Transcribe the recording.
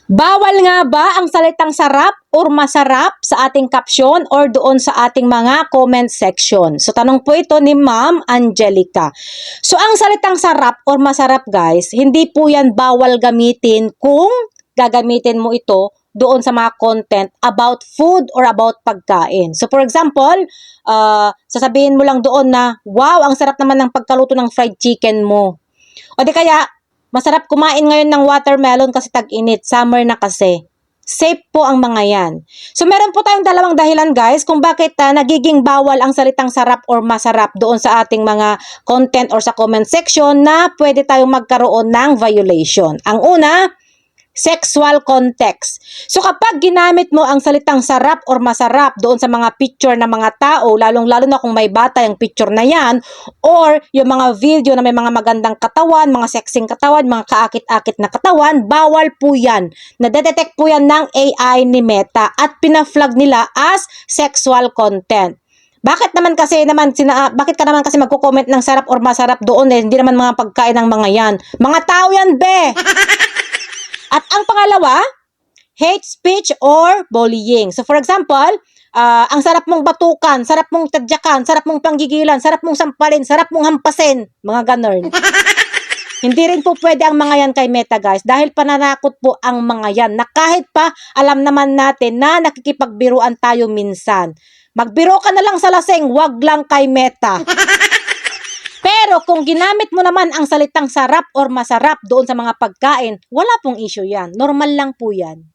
Bawal nga ba ang salitang sarap or masarap sa ating caption or doon sa ating mga comment section? So tanong po ito ni Ma'am Angelica. So ang salitang sarap or masarap guys, hindi po yan bawal gamitin kung gagamitin mo ito doon sa mga content about food or about pagkain. So for example, sasabihin mo lang doon na, wow, ang sarap naman ng pagkaluto ng fried chicken mo. O di kaya, masarap kumain ngayon ng watermelon kasi tag-init, summer na kasi. Safe po ang mga yan. So meron po tayong dalawang dahilan guys kung bakit nagiging bawal ang salitang sarap or masarap doon sa ating mga content or sa comment section na pwede tayong magkaroon ng violation. Ang una, sexual context. So kapag ginamit mo ang salitang sarap or masarap doon sa mga picture ng mga tao, lalong-lalo na kung may bata yung picture na yan, or yung mga video na may mga magandang katawan, mga sexing katawan, mga kaakit-akit na katawan, bawal po yan. Nadedetect po yan ng AI ni Meta at pina-flag nila as sexual content. Bakit ka naman kasi magko-comment ng sarap or masarap doon hindi naman mga pagkain ng mga yan. Mga tao yan, be! At ang pangalawa, hate speech or bullying. So for example, ang sarap mong batukan, sarap mong tadyakan, sarap mong panggigilan, sarap mong sampalin, sarap mong hampasin, mga ganon. Hindi rin po pwede ang mga yan kay Meta guys dahil pananakot po ang mga yan na kahit pa alam naman natin na nakikipagbiruan tayo minsan. Magbiro ka na lang sa laseng, wag lang kay Meta. Pero kung ginamit mo naman ang salitang sarap or masarap doon sa mga pagkain, wala pong issue yan. Normal lang po yan.